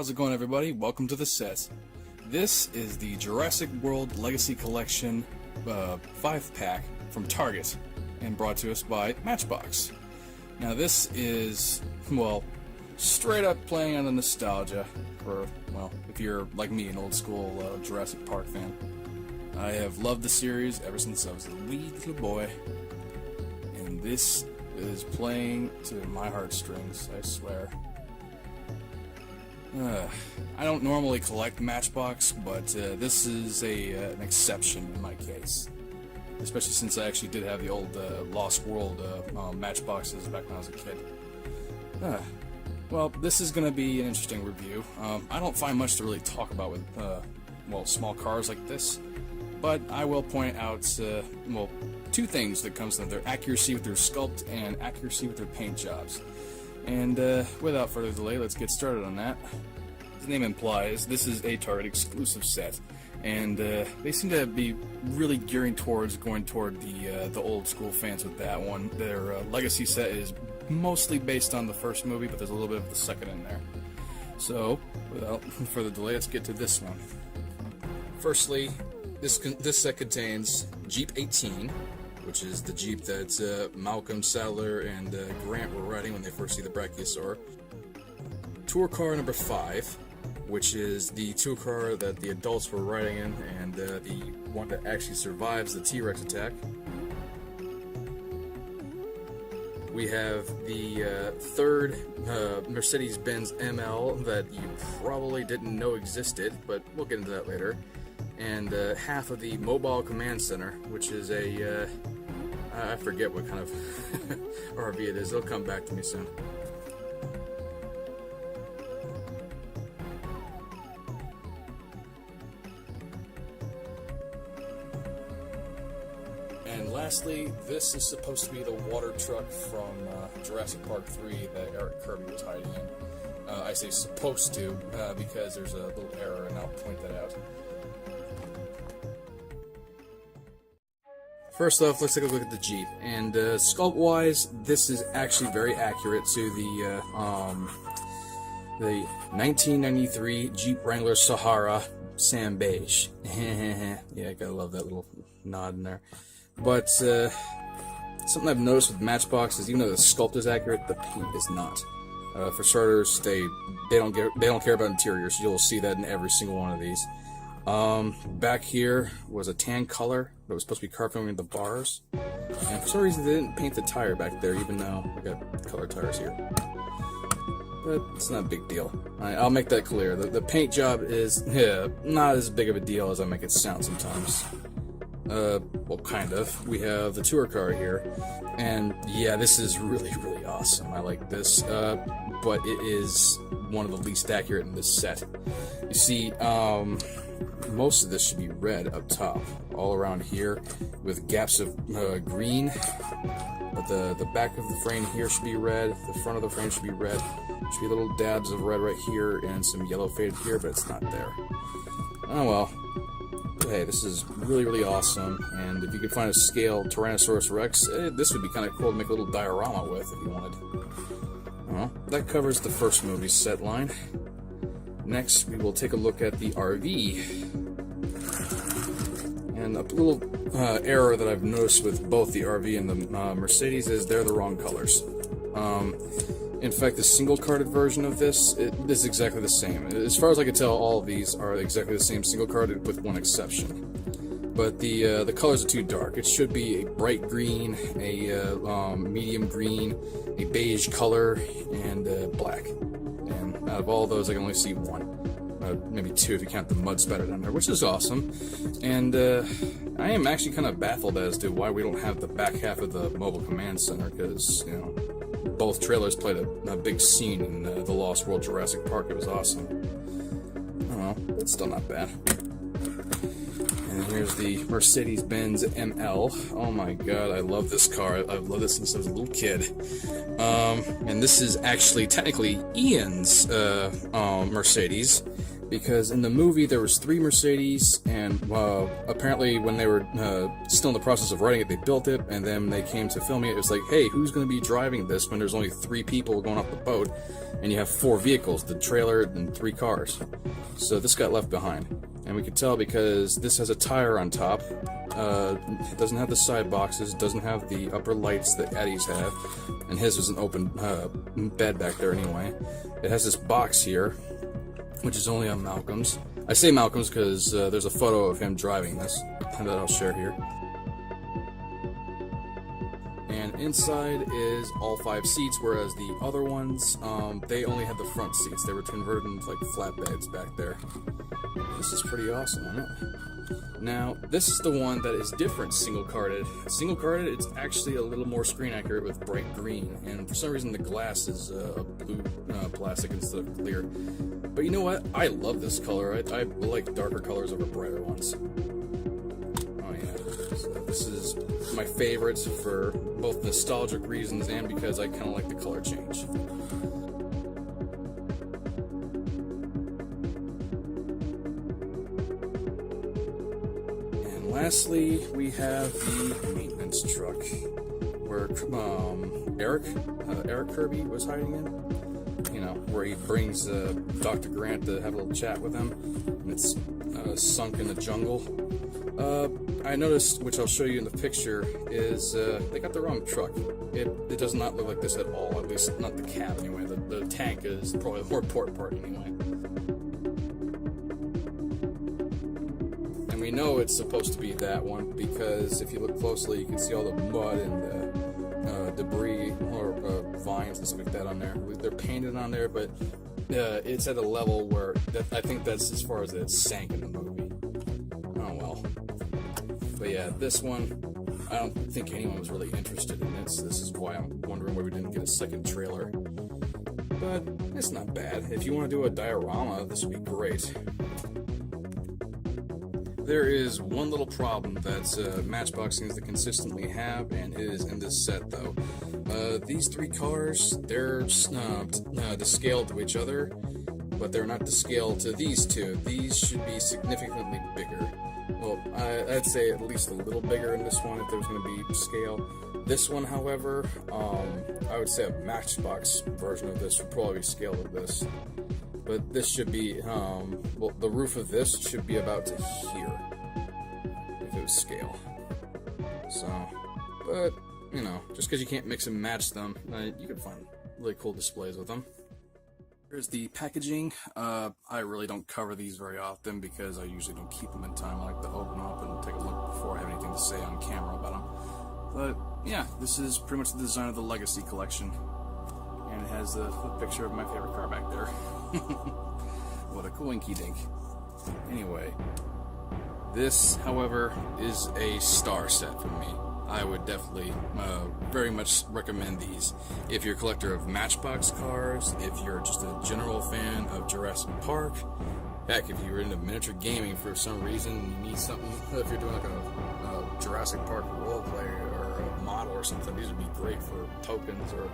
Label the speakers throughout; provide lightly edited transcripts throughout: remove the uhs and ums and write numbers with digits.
Speaker 1: How's it going, everybody? Welcome to the set. This is the Jurassic World Legacy Collection 5-pack from Target and brought to us by Matchbox. Now this is, well, straight up playing on the nostalgia for, well, if you're like me, an old school Jurassic Park fan. I have loved the series ever since I was a wee little boy, and this is playing to my heartstrings, I swear. I don't normally collect Matchbox, but this is an exception in my case. Especially since I actually did have the old Lost World Matchboxes back when I was a kid. Well, this is going to be an interesting review. I don't find much to really talk about with, well, small cars like this. But I will point out, well, two things that comes to them. Their accuracy with their sculpt and accuracy with their paint jobs. And without further delay, let's get started on that. As the name implies, this is a Target exclusive set, and they seem to be really gearing towards going toward the old school fans with that one. Their legacy set is mostly based on the first movie, but there's a little bit of the second in there. So, without further delay, let's get to this one. Firstly, this set contains Jeep 18, which is the Jeep that Malcolm, Sadler, and Grant were riding when they first see the Brachiosaur. Tour car number 5, which is the tour car that the adults were riding in, and the one that actually survives the T-Rex attack. We have the third Mercedes-Benz ML that you probably didn't know existed, but we'll get into that later. And half of the Mobile Command Center, which is a I forget what kind of RV it is. It'll come back to me soon. And lastly, this is supposed to be the water truck from Jurassic Park III that Eric Kirby was hiding in. I say supposed to because there's a little error, and I'll point that out. First off, let's take a look at the Jeep, and sculpt-wise, this is actually very accurate to the 1993 Jeep Wrangler Sahara Sam Beige. Yeah, I gotta love that little nod in there. But something I've noticed with Matchbox is even though the sculpt is accurate, the paint is not. For starters, they don't care about interiors. You'll see that in every single one of these. Back here was a tan color that was supposed to be carved over the bars, and for some reason they didn't paint the tire back there, even though I got color tires here. But it's not a big deal. I'll make that clear. The paint job is not as big of a deal as I make it sound sometimes. Well, kind of. We have the tour car here, and yeah, this is really, really awesome. I like this, but it is one of the least accurate in this set. You see, most of this should be red up top, all around here, with gaps of green. But the back of the frame here should be red, the front of the frame should be red. There should be little dabs of red right here, and some yellow faded here, but it's not there. Oh well. Hey, this is really, really awesome, and if you could find a scale Tyrannosaurus Rex, this would be kind of cool to make a little diorama with if you wanted. Well, that covers the first movie's set line. Next, we will take a look at the RV. And a little error that I've noticed with both the RV and the Mercedes is they're the wrong colors. In fact, the single-carded version of this is exactly the same. As far as I can tell, all of these are exactly the same single-carded with one exception. But the colors are too dark. It should be a bright green, a medium green, a beige color, and black. And out of all those, I can only see one. Maybe two if you count the mud spatter down there, which is awesome. And I am actually kind of baffled as to why we don't have the back half of the Mobile Command Center, because, you know, both trailers played a big scene in the Lost World Jurassic Park. It was awesome. I don't know, it's still not bad. And here's the Mercedes-Benz ML. Oh my god, I love this car. I've loved this since I was a little kid. And this is actually technically Ian's Mercedes, because in the movie there was 3 Mercedes, and apparently when they were still in the process of writing it, they built it, and then they came to filming it. It was like, hey, who's going to be driving this when there's only 3 people going off the boat, and you have 4 vehicles, the trailer and 3 cars? So this got left behind, and we could tell because this has a tire on top. It doesn't have the side boxes, doesn't have the upper lights that Eddie's have, and his was an open bed back there anyway. It has this box here, which is only on Malcolm's. I say Malcolm's because there's a photo of him driving this that I'll share here. And inside is all 5 seats, whereas the other ones, they only had the front seats. They were converted into like flatbeds back there. This is pretty awesome, isn't it? Now, this is the one that is different single-carded. Single-carded, it's actually a little more screen accurate with bright green, and for some reason the glass is blue plastic instead of clear. But you know what? I love this color. I like darker colors over brighter ones. Oh yeah, so this is my favorite for both nostalgic reasons and because I kind of like the color change. Lastly, we have the maintenance truck, where Eric Kirby was hiding in. You know, where he brings Dr. Grant to have a little chat with him, and it's sunk in the jungle. I noticed, which I'll show you in the picture, is they got the wrong truck. It does not look like this at all, at least not the cab anyway. The tank is probably the more important part anyway. We know it's supposed to be that one because if you look closely, you can see all the mud and the debris or vines and stuff like that on there. They're painted on there, but it's at a level where I think that's as far as it sank in the movie. Oh well. But yeah, this one, I don't think anyone was really interested in this. This is why I'm wondering why we didn't get a second trailer. But it's not bad. If you want to do a diorama, this would be great. There is one little problem that Matchbox seems to consistently have, and it is in this set though. These 3 cars, they're to scale to each other, but they're not to scale to these 2. These should be significantly bigger. Well, I'd say at least a little bigger in this one if there was going to be scale. This one, however, I would say a Matchbox version of this would probably scale with this. But this should be, well, the roof of this should be about to here, if it was scale. So, but, you know, just because you can't mix and match them, you can find really cool displays with them. Here's the packaging. I really don't cover these very often because I usually don't keep them in time. I like to open them up and take a look before I have anything to say on camera about them. But, yeah, this is pretty much the design of the Legacy collection. And it has the picture of my favorite car back there. What a coinky dink. Anyway, this, however, is a star set for me. I would definitely very much recommend these. If you're a collector of Matchbox cars, if you're just a general fan of Jurassic Park, heck, if you're into miniature gaming for some reason, you need something, if you're doing like a Jurassic Park roleplay or a model or something, these would be great for tokens or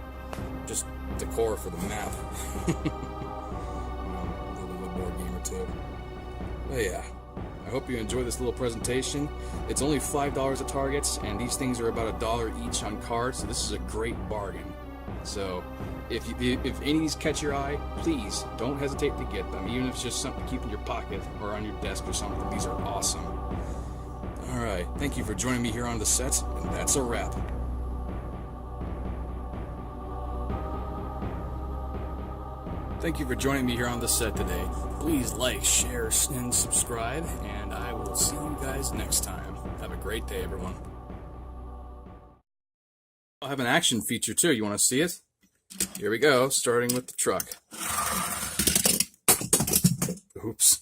Speaker 1: just decor for the map. A little board game or 2. But yeah, I hope you enjoy this little presentation. It's only $5 at Target, and these things are about $1 each on cards, so this is a great bargain. So if any of these catch your eye, please don't hesitate to get them, even if it's just something to keep in your pocket or on your desk or something. These are awesome. Alright, thank you for joining me here on the set, and that's a wrap. Thank you for joining me here on the set today. Please like, share, and subscribe, and I will see you guys next time. Have a great day, everyone. I'll have an action feature too. You want to see it? Here we go, starting with the truck. Oops.